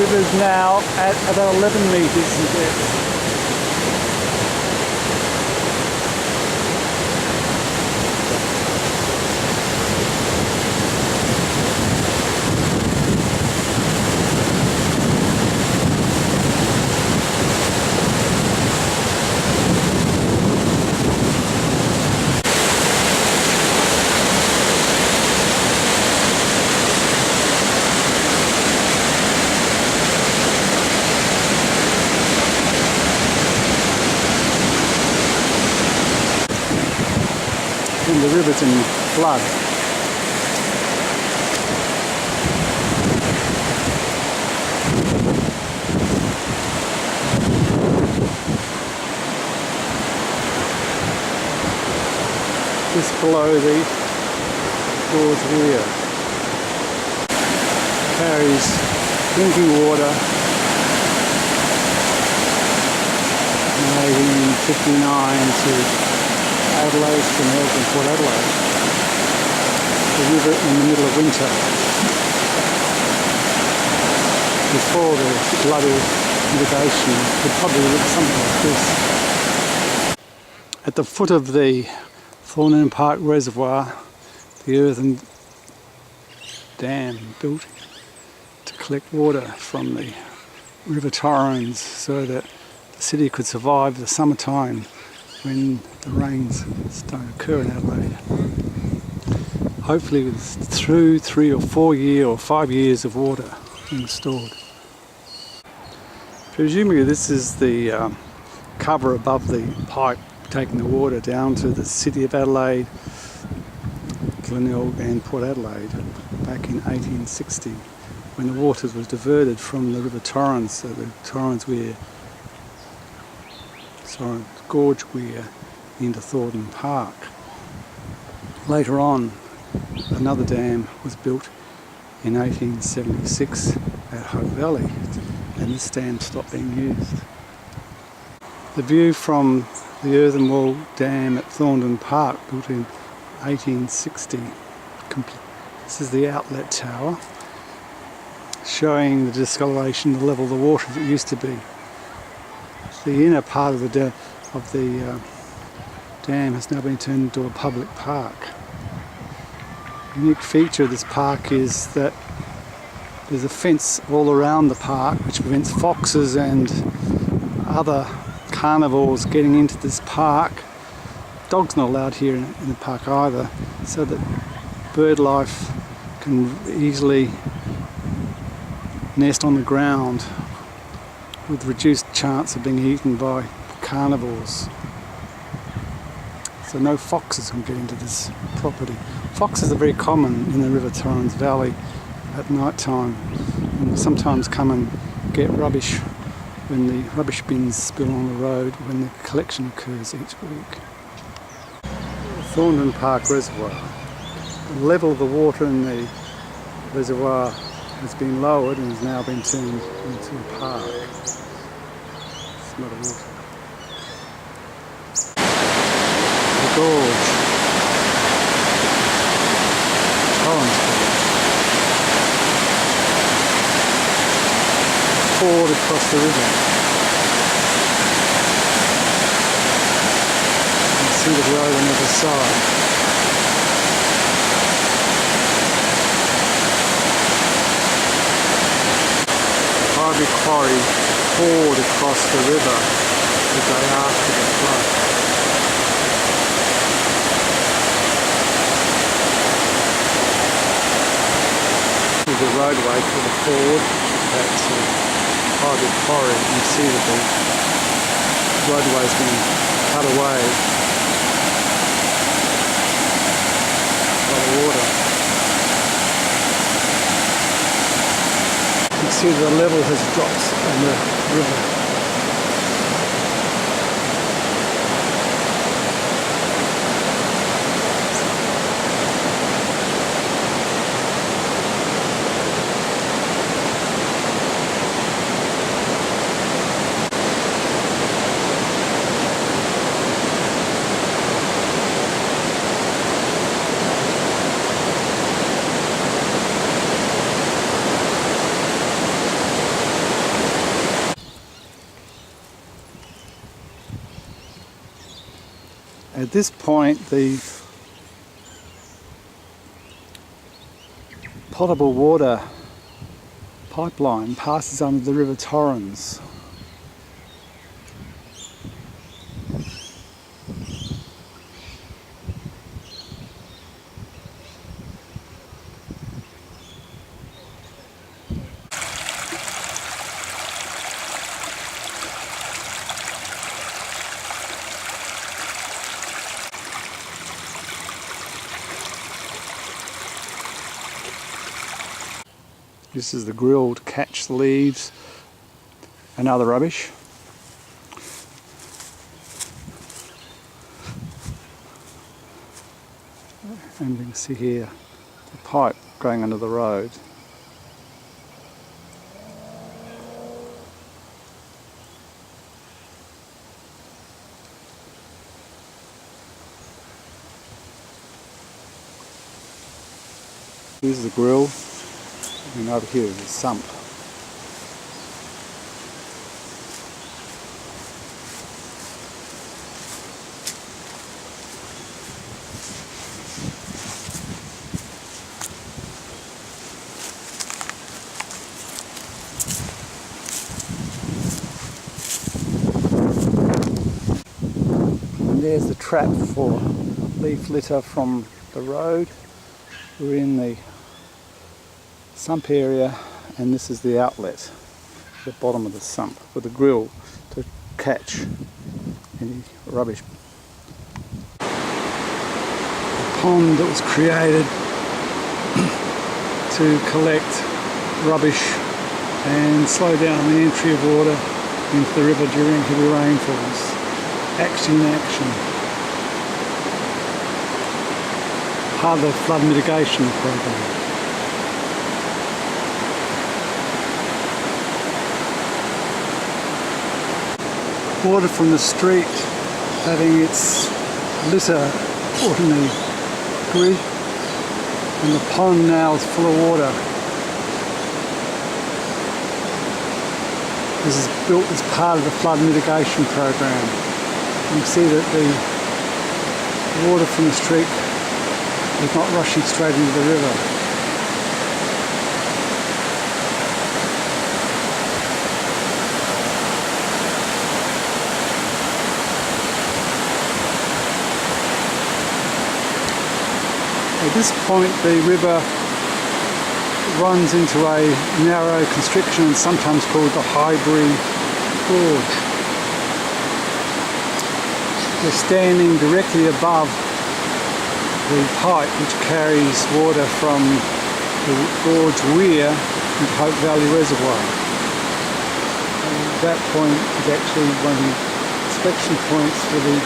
river is now at about 11 metres in depth. And the river's in flood. Just below the gorge weir carries drinking water in 1859 to Adelaide, Glenelg and Port Adelaide, the river in the middle of winter. Before the flood of mitigation, it would probably look something like this. At the foot of the Torrens Park Reservoir, the earthen dam built to collect water from the River Torrens so that the city could survive the summertime when the rains don't occur in Adelaide. Hopefully through 3 or 4 years or 5 years of water being stored. Presumably this is the cover above the pipe taking the water down to the city of Adelaide, Glenelg and Port Adelaide back in 1860 when the water was diverted from the River Torrens, so the Torrens gorge weir into Torrens Park. Later on, another dam was built in 1876 at Hope Valley, and this dam stopped being used. The view from the earthen wall dam at Torrens Park, built in 1860. This is the outlet tower, showing the discoloration, the level of the water that used to be. The inner part of the dam has now been turned into a public park. The unique feature of this park is that there's a fence all around the park which prevents foxes and other carnivores getting into this park. Dogs not allowed here in the park either, so that bird life can easily nest on the ground with reduced chance of being eaten by carnivores. So no foxes can get into this property. Foxes are very common in the River Torrens Valley at night time, and sometimes come and get rubbish when the rubbish bins spill on the road when the collection occurs each week. Torrens Park Reservoir. The level of the water in the reservoir has been lowered and has now been turned into a park. It's not a water. The gorge. Torrens Gorge. Poured across the river. You can see the road on the other side. Ivory quarry poured across the river the day after the flood. There's a roadway to the ford at Ivory quarry. You can see that the roadway's been cut away by the water. You see the level has dropped on the river. At this point, the potable water pipeline passes under the River Torrens. This is the grill to catch the leaves and other rubbish. And you can see here the pipe going under the road. Here's the grill. And over here is the sump. And there's the trap for leaf litter from the road. We're in the sump area, and this is the outlet, the bottom of the sump, with a grill to catch any rubbish. The pond that was created to collect rubbish and slow down the entry of water into the river during heavy rainfalls. Action in action. Part of the flood mitigation program. Water from the street having its litter put in the grid, and the pond now is full of water. This is built as part of the flood mitigation program. You can see that the water from the street is not rushing straight into the river. At this point the river runs into a narrow constriction, and sometimes called the Highbury Gorge. We're standing directly above the pipe which carries water from the gorge weir into Hope Valley Reservoir. And that point is actually one of the inspection points for the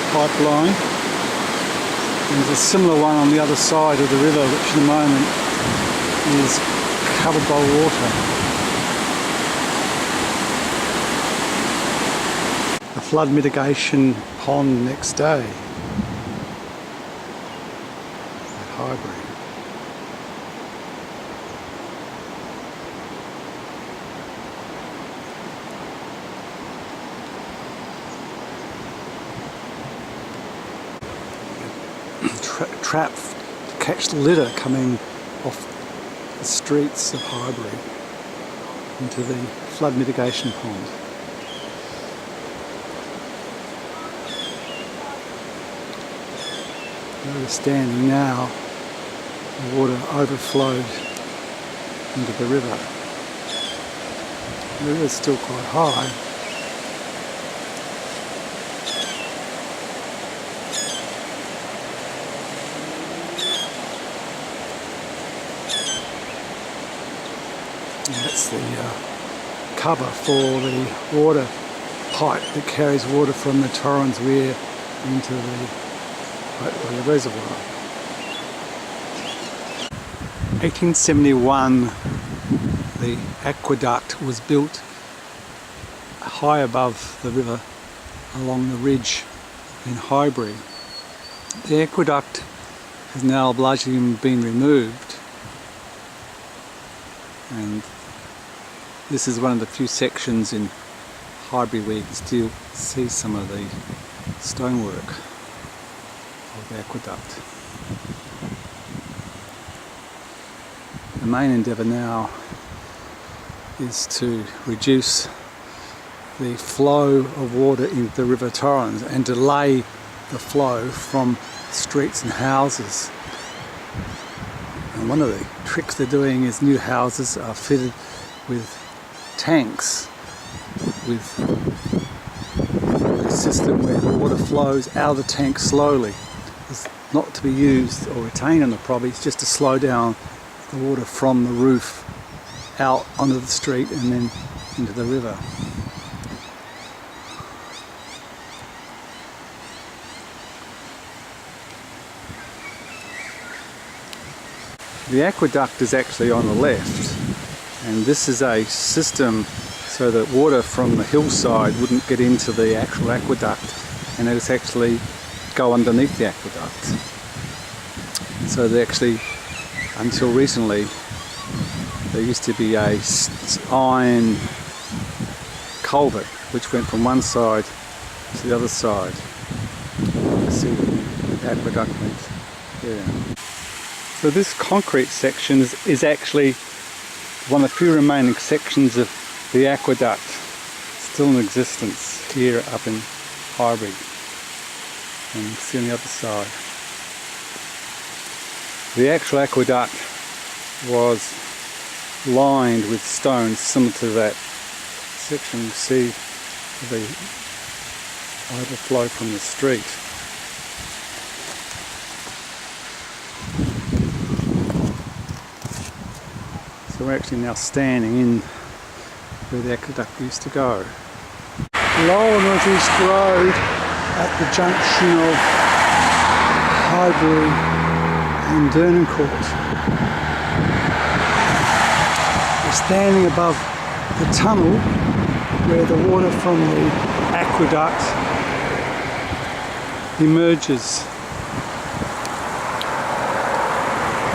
pipeline, and there's a similar one on the other side of the river, which in the moment is covered by water. The flood mitigation pond next day at Highbury. Trap to catch the litter coming off the streets of Highbury into the flood mitigation pond. Where we're standing now, the water overflowed into the river. The river's still quite high. That's the cover for the water pipe that carries water from the Torrens weir into the reservoir. 1871, the aqueduct was built high above the river along the ridge in Highbury. The aqueduct has now largely been removed, and this is one of the few sections in Highbury where you can still see some of the stonework of the aqueduct. The main endeavour now is to reduce the flow of water into the River Torrens and delay the flow from streets and houses. And one of the tricks they're doing is new houses are fitted with tanks with a system where the water flows out of the tank slowly. It's not to be used or retained in the property, it's just to slow down the water from the roof out onto the street and then into the river. The aqueduct is actually on the left, and this is a system so that water from the hillside wouldn't get into the actual aqueduct and it's actually go underneath the aqueduct. So they actually, until recently, there used to be a iron culvert which went from one side to the other side. You see the aqueduct went there. So this concrete section is actually one of the few remaining sections of the aqueduct still in existence here up in Highbury. And you can see on the other side. The actual aqueduct was lined with stones similar to that section you see the overflow from the street. So we're actually now standing in where the aqueduct used to go. Lower North East Road at the junction of Highbury and Dernancourt. We're standing above the tunnel where the water from the aqueduct emerges.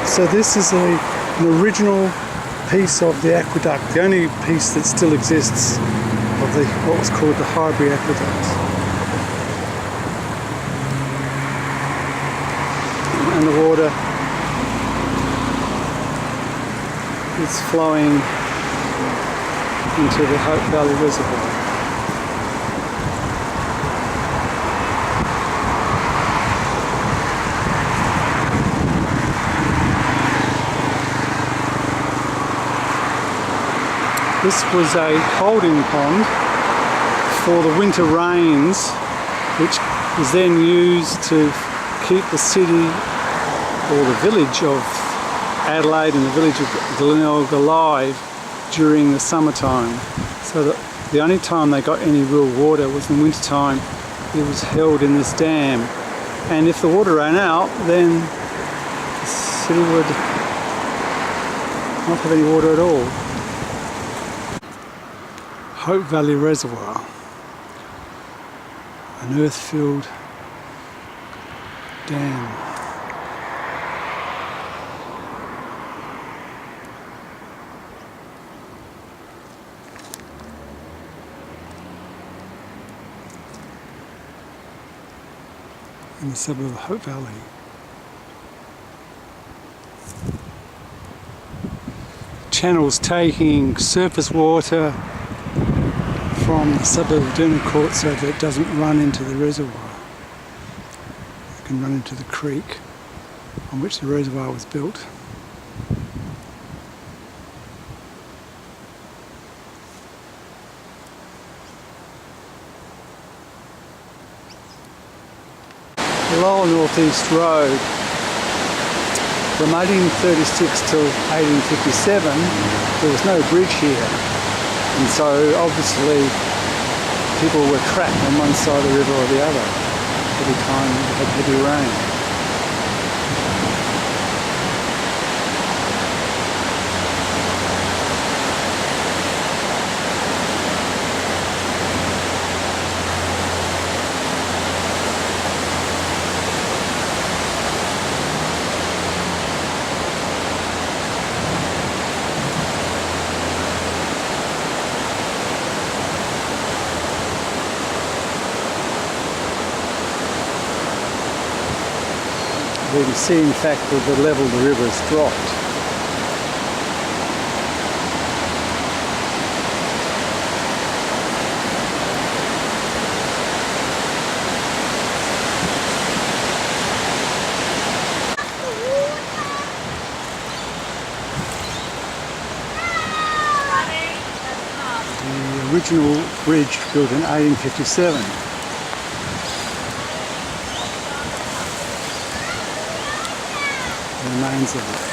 So this is an original piece of the aqueduct, the only piece that still exists of what was called the Highbury Aqueduct. And the water is flowing into the Hope Valley Reservoir. This was a holding pond for the winter rains, which was then used to keep the city or the village of Adelaide and the village of Glenelg alive during the summertime. So that the only time they got any real water was in the winter time. It was held in this dam, and if the water ran out, then the city would not have any water at all. Hope Valley Reservoir, an earth-filled dam. In the suburb of Hope Valley. Channels taking surface water from the suburb of Dernancourt so that it doesn't run into the reservoir. It can run into the creek on which the reservoir was built. Lower North East Road, from 1836 till 1857 there was no bridge here. And so obviously people were trapped on one side of the river or the other every time it had heavy rain. We can see in fact that the level of the river has dropped. The original bridge built in 1857. The remains of it.